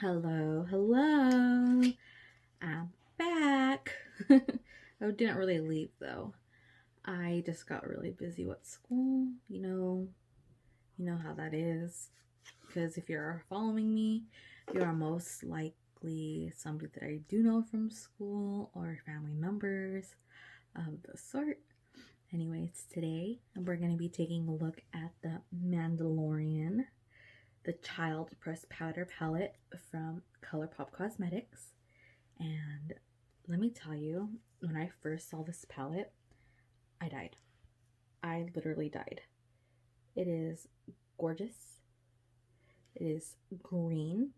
Hello, hello. I'm back. I didn't really leave though. I just got really busy with school. You know how that is. Because if you're following me, you are most likely somebody that I do know from school or family members of the sort. Anyways, today we're going to be taking a look at the Mandalorian, the Child Pressed Powder Palette from Colourpop Cosmetics. And let me tell you, when I first saw this palette, I died. I literally died. It is gorgeous. It is green.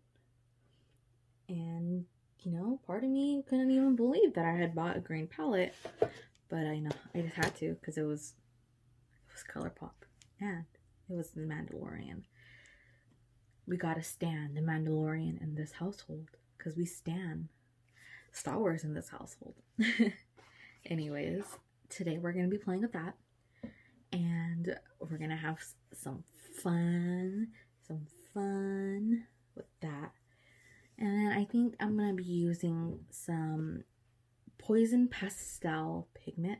And, part of me couldn't even believe that I had bought a green palette. But I know, I just had to because it was Colourpop. And it was the Mandalorian. We gotta stan the Mandalorian in this household because we stan Star Wars in this household. Anyways, today we're going to be playing with that. And we're going to have some fun with that. And then I think I'm going to be using some Poison Pastel Pigment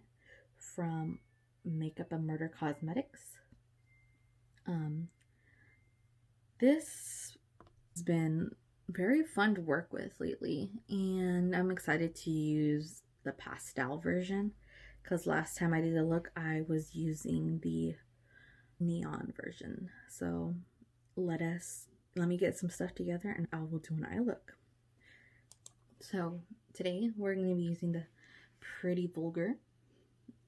from MakeupaMurder Cosmetics. This has been very fun to work with lately, and I'm excited to use the pastel version because last time I did a look I was using the neon version. So let me get some stuff together and I will do an eye look. So today we're going to be using the Pretty Vulgar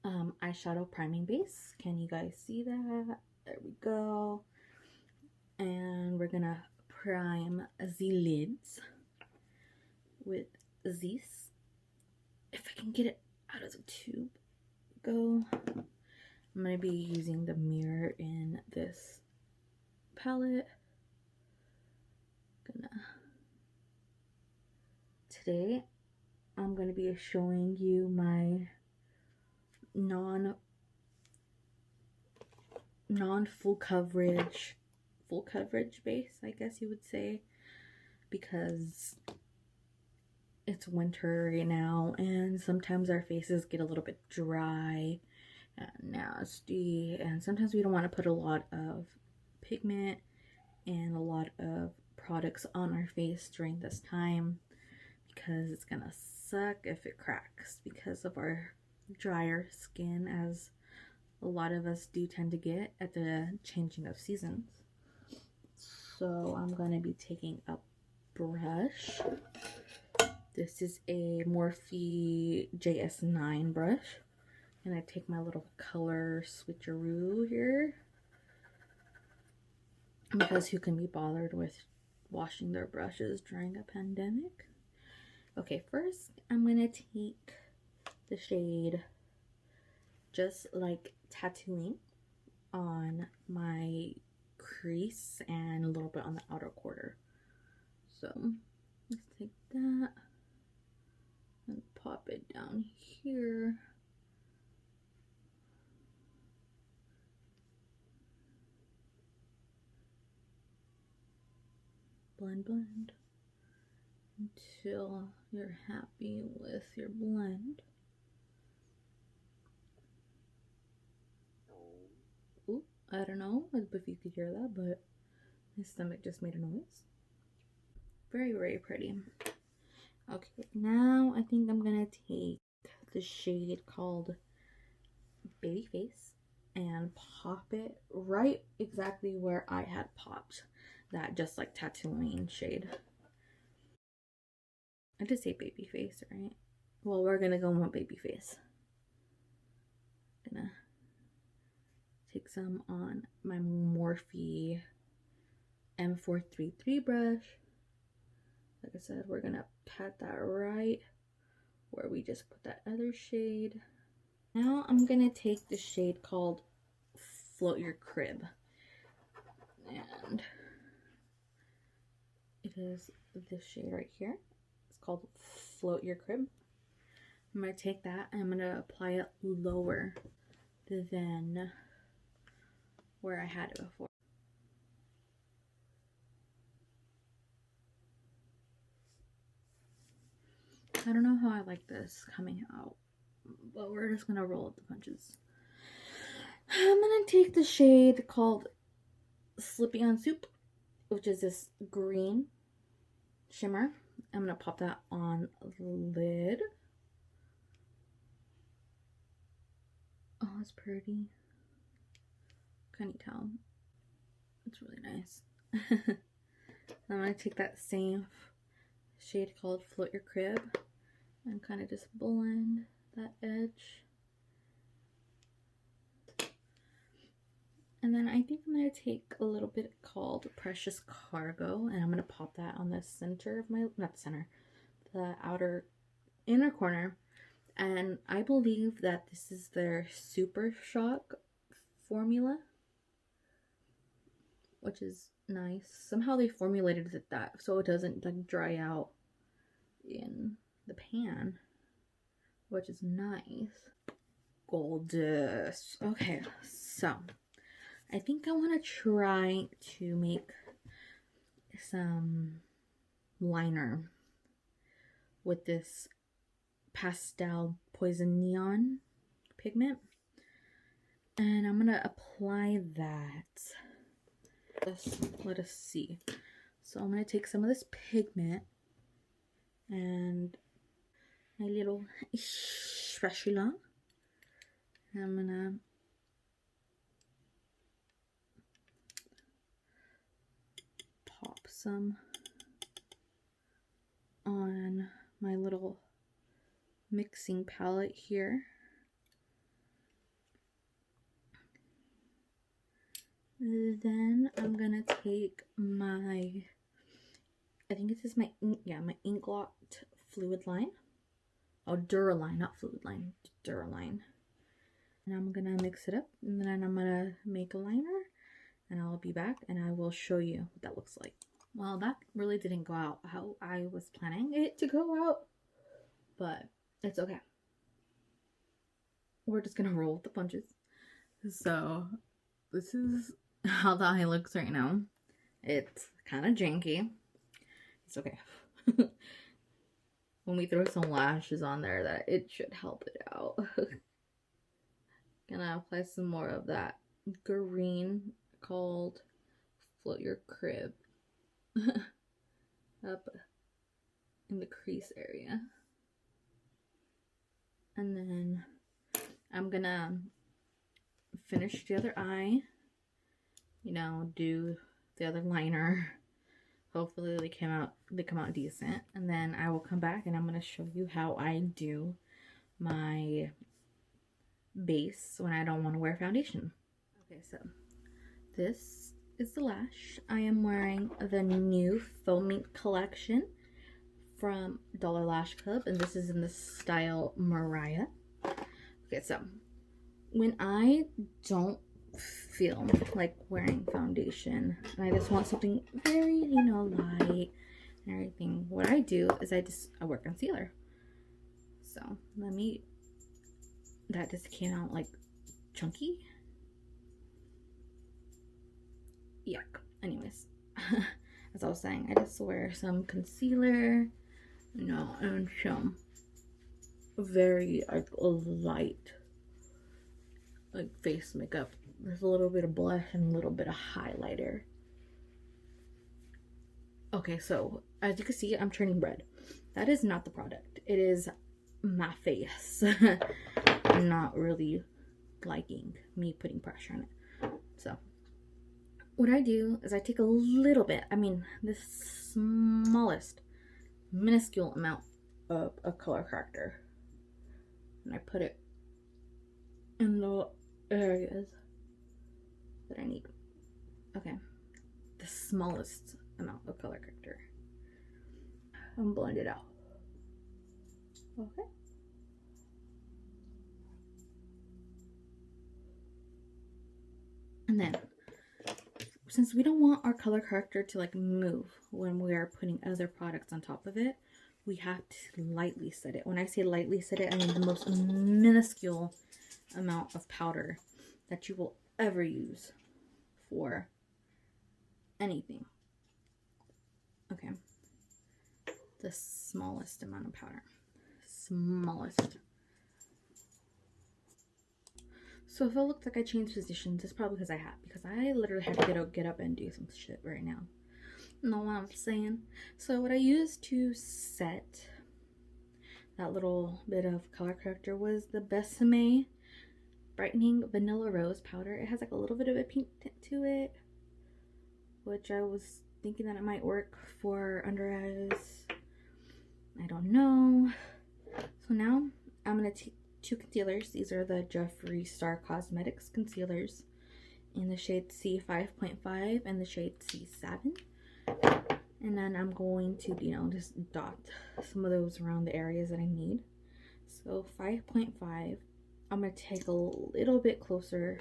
eyeshadow priming base. Can you guys see that? There we go. And we're gonna prime the lids with this. If I can get it out of the tube, go. I'm gonna be using the mirror in this palette. Today I'm gonna be showing you my non full coverage base, I guess you would say, because it's winter right now and sometimes our faces get a little bit dry and nasty, and sometimes we don't want to put a lot of pigment and a lot of products on our face during this time because it's gonna suck if it cracks because of our drier skin, as a lot of us do tend to get at the changing of seasons. So I'm going to be taking a brush. This is a Morphe JS9 brush. And I take my little color switcheroo here, because who can be bothered with washing their brushes during a pandemic? Okay, first I'm going to take the shade Just Like Tattooing on my crease and a little bit on the outer quarter. So let's take that and pop it down here. Blend until you're happy with your blend. Ooh, I don't know if you could hear that, but my stomach just made a noise. Very, very pretty. Okay, now I think I'm gonna take the shade called Baby Face and pop it right exactly where I had popped that Just Like Tattooing shade. I did say Baby Face, right? Well, we're gonna go with Baby Face. Gonna take some on my Morphe M433 brush. Like I said, we're gonna pat that right where we just put that other shade. Now I'm gonna take the shade called Float Your Crib, and it is this shade right here. It's called Float Your Crib. I'm gonna take that and I'm gonna apply it lower than where I had it before. I don't know how I like this coming out, but we're just gonna roll with the punches. I'm gonna take the shade called Slippy on Soup, which is this green shimmer. I'm gonna pop that on the lid. Oh, it's pretty. Can you tell? It's really nice. I'm gonna take that same shade called Float Your Crib and kind of just blend that edge. And then I think I'm gonna take a little bit called Precious Cargo, and I'm gonna pop that on the center of my, not center, the outer inner corner. And I believe that this is their Super Shock formula, which is nice. Somehow they formulated it that so it doesn't like dry out in the pan, which is nice. Gorgeous. Okay, so I think I want to try to make some liner with this Pastel Poison Neon pigment, and I'm gonna apply that. Let us see. So I'm gonna take some of this pigment and my little spatula. I'm gonna pop some on my little mixing palette here. Then I'm gonna take my, I think this is my Inklot fluid line. Oh, Duraline, not fluid line, Duraline. And I'm gonna mix it up, and then I'm gonna make a liner, and I'll be back and I will show you what that looks like. Well, that really didn't go out how I was planning it to go out, but it's okay. We're just gonna roll with the punches. So this is how the eye looks right now. It's kind of janky. It's okay. When we throw some lashes on there, that it should help it out. Gonna apply some more of that green called Float Your Crib up in the crease area. And then I'm gonna finish the other eye, you know, do the other liner. Hopefully they come out decent, and then I will come back and I'm gonna show you how I do my base when I don't want to wear foundation. Okay, so this is the lash. I am wearing the new Faux Mink collection from Dollar Lash Club, and this is in the style Mariah. Okay, so when I don't feel like wearing foundation and I just want something very, you know, light and everything, what I do is I wear concealer. So that just came out like chunky. Yuck. Anyways, as I was saying, I just wear some concealer, you know, and some very like light like face makeup. There's a little bit of blush and a little bit of highlighter. Okay, so as you can see, I'm turning red. That is not the product. It is my face. I'm not really liking me putting pressure on it. So what I do is I take a little bit, I mean the smallest, minuscule amount of a color corrector, and I put it in the areas that I need. Okay, the smallest amount of color corrector, and blend it out. Okay. And then, since we don't want our color corrector to like move when we are putting other products on top of it, we have to lightly set it. When I say lightly set it, I mean the most minuscule amount of powder that you will ever use for anything. Okay, the smallest amount of powder. smallest. So if it looks like I changed positions, it's probably because I have. Because I literally have to get up and do some shit right now. Know what I'm saying? So what I used to set that little bit of color corrector was the Besame Brightening Vanilla Rose Powder. It has like a little bit of a pink tint to it, which I was thinking that it might work for under eyes. I don't know. So now I'm going to take 2 concealers. These are the Jeffree Star Cosmetics concealers in the shade C5.5 and the shade C7. And then I'm going to, you know, just dot some of those around the areas that I need. So 5.5, I'm going to take a little bit closer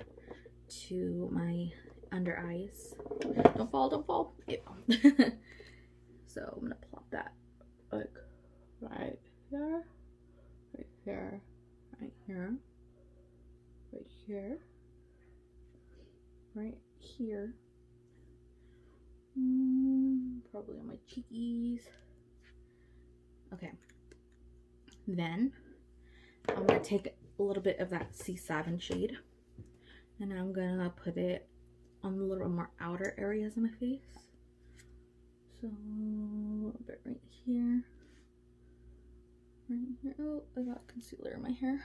to my under eyes. Don't fall, don't fall. Yeah. So I'm going to plop that like right here, right here, right here, right here, right here. Probably on my cheekies. Okay. Then I'm going to take a little bit of that C7 shade and I'm going to put it on the little more outer areas of my face. So a little bit right here. Right here. Oh, I got concealer in my hair.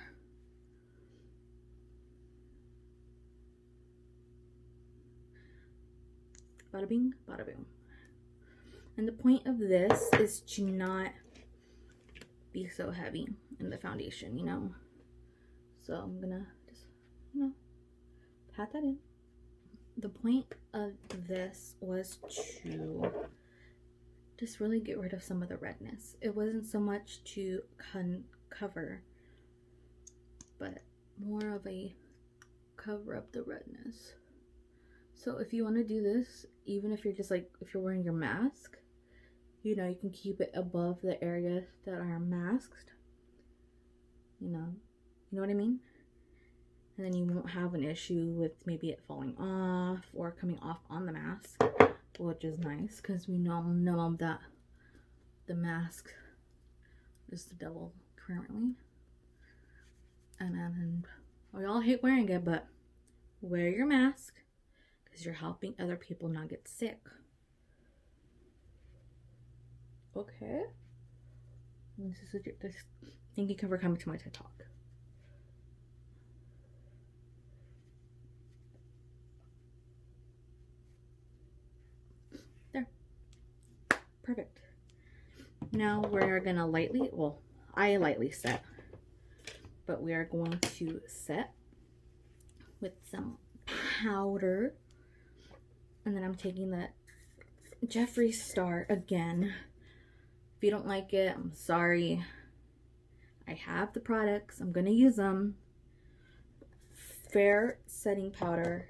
Bada bing, bada boom. And the point of this is to not be so heavy in the foundation, you know. So I'm gonna just, you know, pat that in. The point of this was to just really get rid of some of the redness. It wasn't so much to cover, but more of a cover up the redness. So if you want to do this, even if you're just like, if you're wearing your mask, you know, you can keep it above the areas that are masked, you know what I mean? And then you won't have an issue with maybe it falling off or coming off on the mask, which is nice because we know that the mask is the devil currently. And then we all hate wearing it, but wear your mask because you're helping other people not get sick. Okay. Thank you for coming to my TED Talk. There. Perfect. Now we're gonna lightly, well, I lightly set, but we are going to set with some powder. And then I'm taking the Jeffree Star again. If you don't like it, I'm sorry. I have the products. I'm gonna use them. Fair setting powder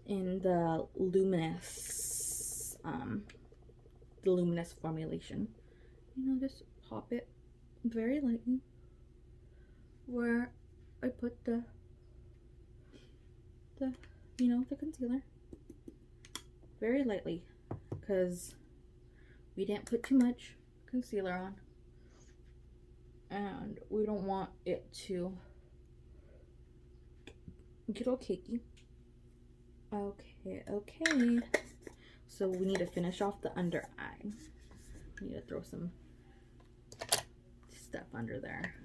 in the luminous formulation. You know, just pop it very lightly where I put the concealer. Very lightly, because we didn't put too much concealer on and we don't want it to get all cakey. Okay. So we need to finish off the under eye. We need to throw some stuff under there.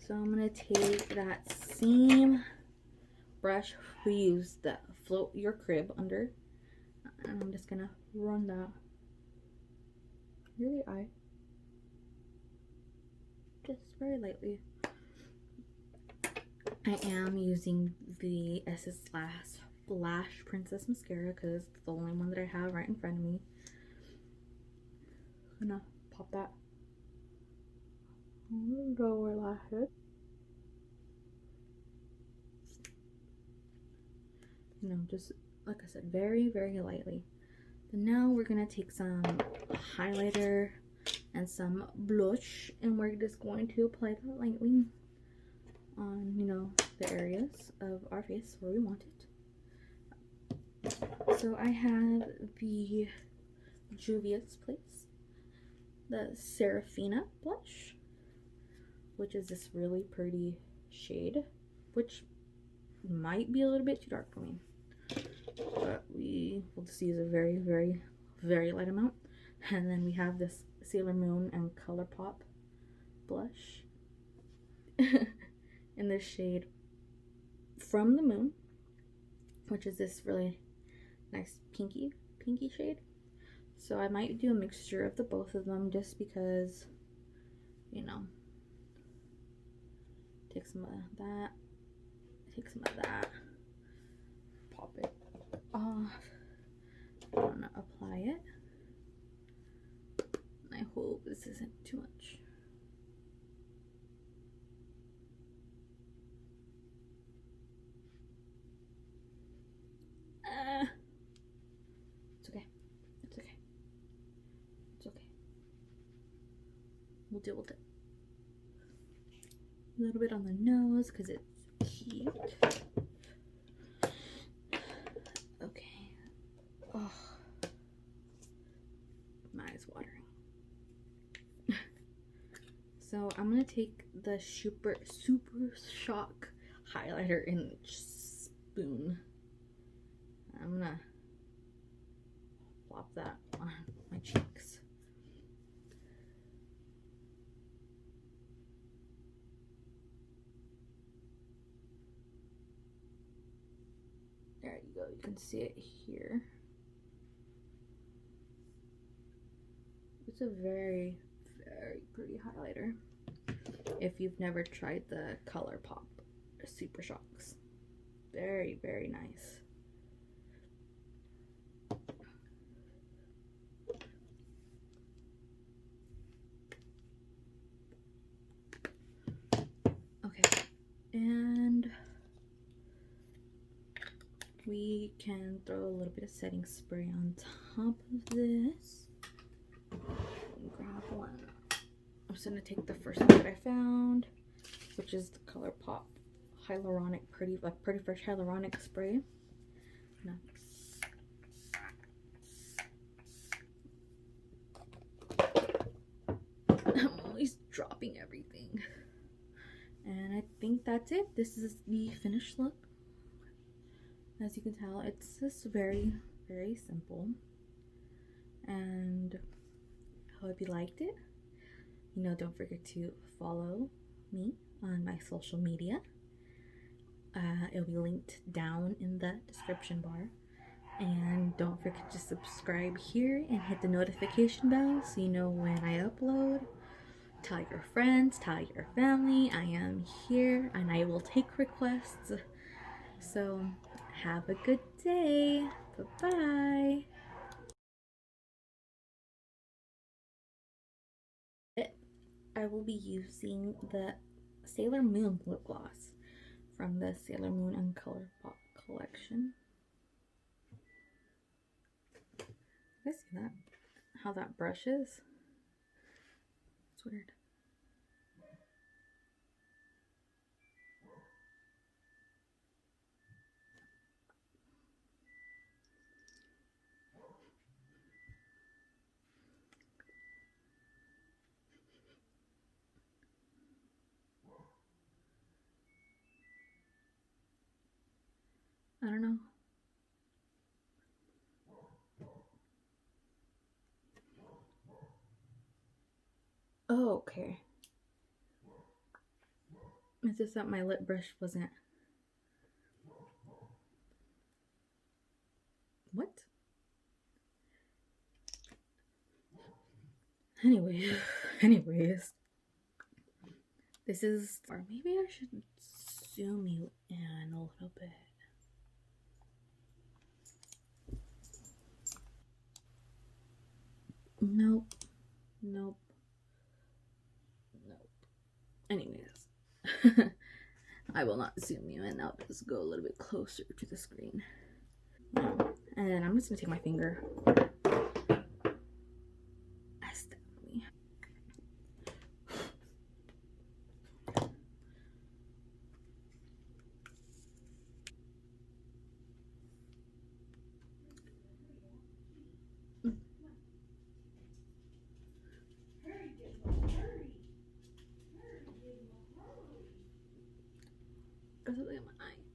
So I'm gonna take that same brush we used the Float Your Crib under, and I'm just gonna run that through the eye, just very lightly. I am using the Essence Lash Princess Mascara because it's the only one that I have right in front of me. I'm gonna pop that on the lower lashes. You know, just like I said, very, very lightly. But now we're gonna take some highlighter and some blush, and we're just going to apply that lightly on, you know, the areas of our face where we want it. So I have the Juvias Place the Sarafina blush, which is this really pretty shade, which might be a little bit too dark for me, but we will just use a very, very, very light amount. And then we have this Sailor Moon and Colourpop blush in this shade From the Moon, which is this really nice pinky shade. So I might do a mixture of the both of them just because, you know, take some of that, take some of that, pop it off. I want to apply it. I hope this isn't too much. It's okay. It's okay. It's okay. We'll deal with it. A little bit on the nose because it's cute. Okay. Oh, my eyes watering. So I'm gonna take the super shock highlighter in spoon. I'm gonna plop that on my cheeks. There you go, you can see it here. It's a very, very pretty highlighter. If you've never tried the Colourpop Super Shocks, very, very nice. Okay, and we can throw a little bit of setting spray on top of this. Grab one. I'm just gonna take the first one that I found, which is the Colourpop hyaluronic pretty fresh hyaluronic spray. No. I'm always dropping everything. And I think that's it. This is the finished look. As you can tell, it's just very, very simple. And I hope you liked it. You know, don't forget to follow me on my social media. It'll be linked down in the description bar. And don't forget to subscribe here and hit the notification bell so you know when I upload. Tell your friends, tell your family I am here and I will take requests. So have a good day. Bye-bye. I will be using the Sailor Moon lip gloss from the Sailor Moon and Colourpop collection. You guys see that? How that brushes? It's weird. I don't know. Oh, okay. It's just that my lip brush wasn't. What? Anyways. This is, or maybe I should zoom you in a little bit. Nope. Anyways, I will not zoom you in. I'll just go a little bit closer to the screen. And then I'm just gonna take my finger. Or something in my eye.